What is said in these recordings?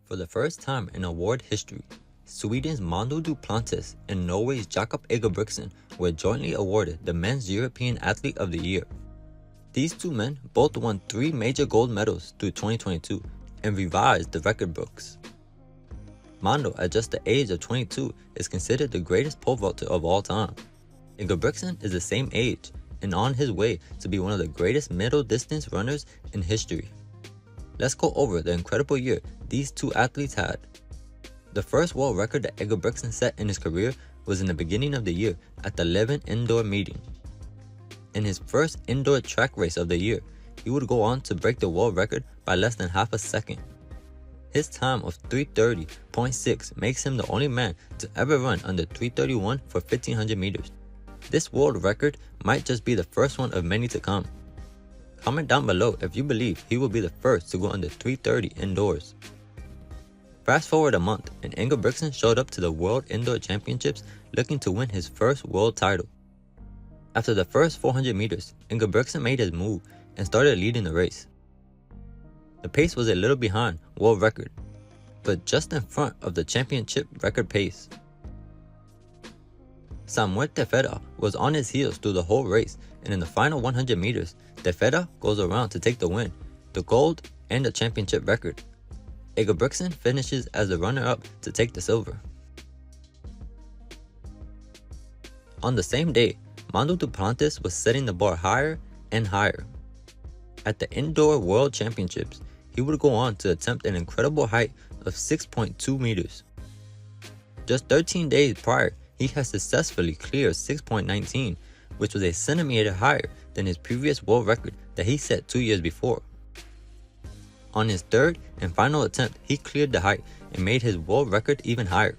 For the first time in award history, Sweden's Mondo Duplantis and Norway's Jakob Ingebrigtsen were jointly awarded the Men's European Athlete of the Year. These two men both won 3 major gold medals through 2022 and revised the record books. Mondo, at just the age of 22, is considered the greatest pole vaulter of all time. Ingebrigtsen is the same age and on his way to be one of the greatest middle distance runners in history. Let's go over the incredible year these two athletes had. The first world record that Ingebrigtsen set in his career was in the beginning of the year at the Leuven indoor meeting. In his first indoor track race of the year, he would go on to break the world record by less than half a second. His time of 3:30.6 makes him the only man to ever run under 3:31 for 1500 meters. This world record might just be the first one of many to come. Comment down below if you believe he will be the first to go under 3:30 indoors. Fast forward a month and Ingebrigtsen showed up to the World Indoor Championships looking to win his first world title. After the first 400 meters, Ingebrigtsen made his move and started leading the race. The pace was a little behind world record, but just in front of the championship record pace. Samuel Tefera was on his heels through the whole race, and in the final 100 meters, Tefera goes around to take the win, the gold, and the championship record. Ingebrigtsen finishes as the runner-up to take the silver. On the same day, Mondo Duplantis was setting the bar higher and higher. At the Indoor World Championships, he would go on to attempt an incredible height of 6.2 meters. Just 13 days prior, he had successfully cleared 6.19, which was a centimeter higher than his previous world record that he set 2 years before. On his third and final attempt, he cleared the height and made his world record even higher.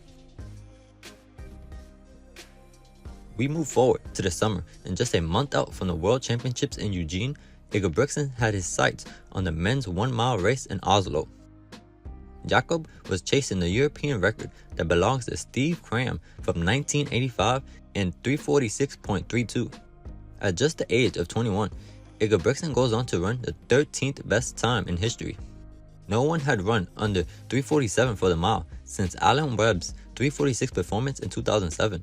We move forward to the summer, and just a month out from the World Championships in Eugene, Ingebrigtsen had his sights on the men's 1-mile race in Oslo. Jakob was chasing the European record that belongs to Steve Cram from 1985 in 3:46.32. At just the age of 21, Ingebrigtsen goes on to run the 13th best time in history. No one had run under 3:47 for the mile since Alan Webb's 3:46 performance in 2007.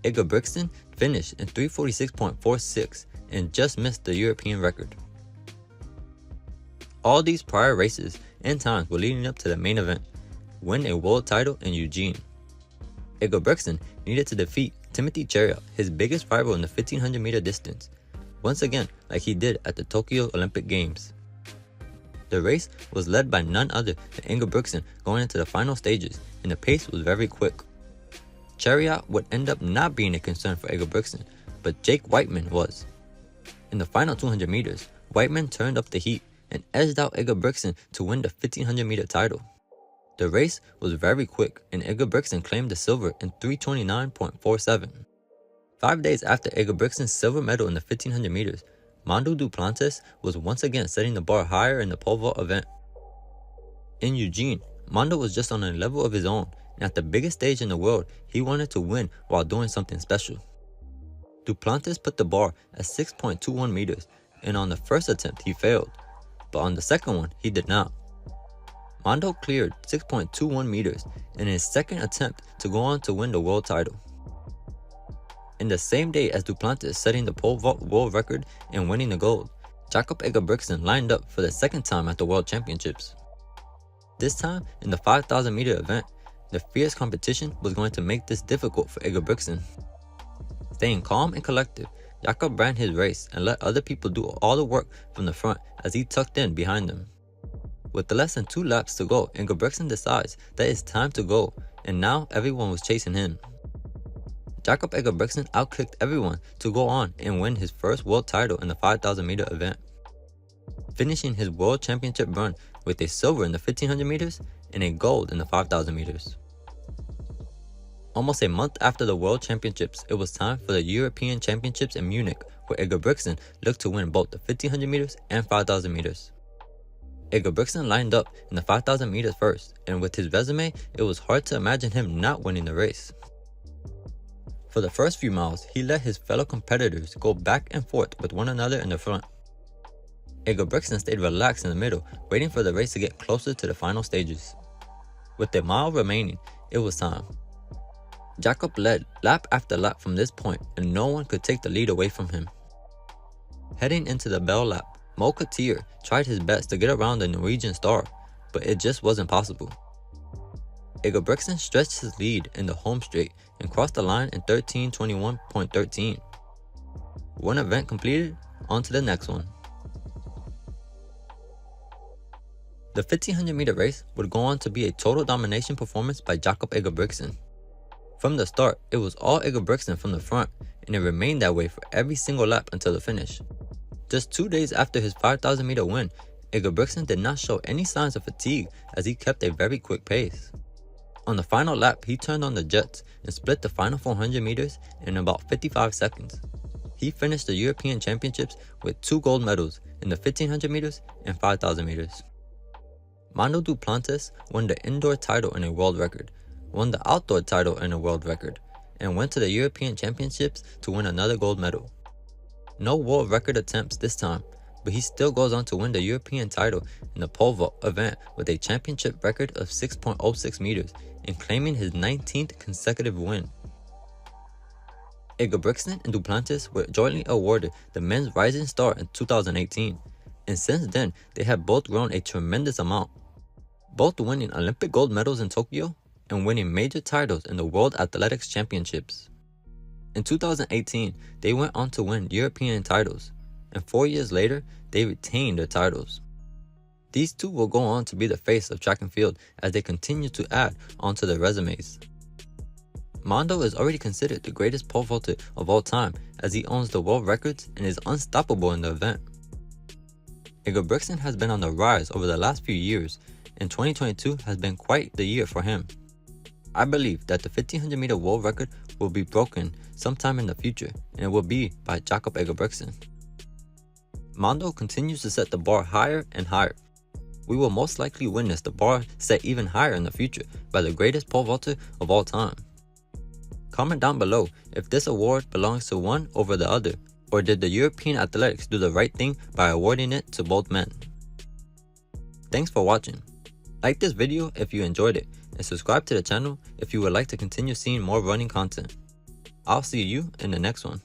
Ingebrigtsen finished in 3:46.46 and just missed the European record. All these prior races and times were leading up to the main event, win a world title in Eugene. Ingebrigtsen needed to defeat Timothy Cheruiyot, his biggest rival in the 1500 meter distance, once again like he did at the Tokyo Olympic Games. The race was led by none other than Ingebrigtsen going into the final stages, and the pace was very quick. Cheruiyot would end up not being a concern for Ingebrigtsen, but Jake Whiteman was. In the final 200 meters, Whiteman turned up the heat and edged out Ingebrigtsen to win the 1500 meter title. The race was very quick and Ingebrigtsen claimed the silver in 3:29.47. 5 days after Ingebrigtsen's silver medal in the 1500 meters, Mondo Duplantis was once again setting the bar higher in the pole vault event. In Eugene, Mondo was just on a level of his own, and at the biggest stage in the world, he wanted to win while doing something special. Duplantis put the bar at 6.21 meters, and on the first attempt he failed, but on the second one he did not. Mondo cleared 6.21 meters in his second attempt to go on to win the world title. In the same day as Duplantis setting the pole vault world record and winning the gold, Jakob Ingebrigtsen lined up for the second time at the World Championships. This time, in the 5,000 meter event, the fierce competition was going to make this difficult for Ingebrigtsen. Staying calm and collective, Jakob ran his race and let other people do all the work from the front as he tucked in behind them. With less than 2 laps to go, Ingebrigtsen decides that it's time to go, and now everyone was chasing him. Jakob Ingebrigtsen outkicked everyone to go on and win his first world title in the 5,000 meter event, finishing his world championship run with a silver in the 1500 meters and a gold in the 5,000 meters. Almost a month after the World Championships, it was time for the European Championships in Munich, where Ingebrigtsen looked to win both the 1500 meters and 5,000 meters. Ingebrigtsen lined up in the 5,000 meters first, and with his resume, it was hard to imagine him not winning the race. For the first few miles, he let his fellow competitors go back and forth with one another in the front. Ingebrigtsen stayed relaxed in the middle, waiting for the race to get closer to the final stages. With a mile remaining, it was time. Jakob led lap after lap from this point, and no one could take the lead away from him. Heading into the bell lap, Mokatir tried his best to get around the Norwegian star, but it just wasn't possible. Ingebrigtsen stretched his lead in the home straight and crossed the line in 13:21.13. One event completed, on to the next one. The 1500 meter race would go on to be a total domination performance by Jakob Ingebrigtsen. From the start, it was all Ingebrigtsen from the front, and it remained that way for every single lap until the finish. Just 2 days after his 5000 meter win, Ingebrigtsen did not show any signs of fatigue as he kept a very quick pace. On the final lap, he turned on the jets and split the final 400 meters in about 55 seconds. He finished the European Championships with 2 gold medals in the 1500 meters and 5000 meters. Mondo Duplantis won the indoor title in a world record, won the outdoor title in a world record, and went to the European Championships to win another gold medal. No world record attempts this time, but he still goes on to win the European title in the pole vault event with a championship record of 6.06 meters and claiming his 19th consecutive win. Ingebrigtsen and Duplantis were jointly awarded the Men's Rising Star in 2018, and since then they have both grown a tremendous amount, both winning Olympic gold medals in Tokyo and winning major titles in the World Athletics Championships. In 2018, they went on to win European titles, and 4 years later, they retained their titles. These two will go on to be the face of track and field as they continue to add onto their resumes. Mondo is already considered the greatest pole vaulter of all time as he owns the world records and is unstoppable in the event. Ingebrigtsen has been on the rise over the last few years, and 2022 has been quite the year for him. I believe that the 1500 meter world record will be broken sometime in the future, and it will be by Jakob Ingebrigtsen. Mondo continues to set the bar higher and higher. We will most likely witness the bar set even higher in the future by the greatest pole vaulter of all time. Comment down below if this award belongs to one over the other, or did the European Athletics do the right thing by awarding it to both men? Thanks for watching. Like this video if you enjoyed it, and subscribe to the channel if you would like to continue seeing more running content. I'll see you in the next one.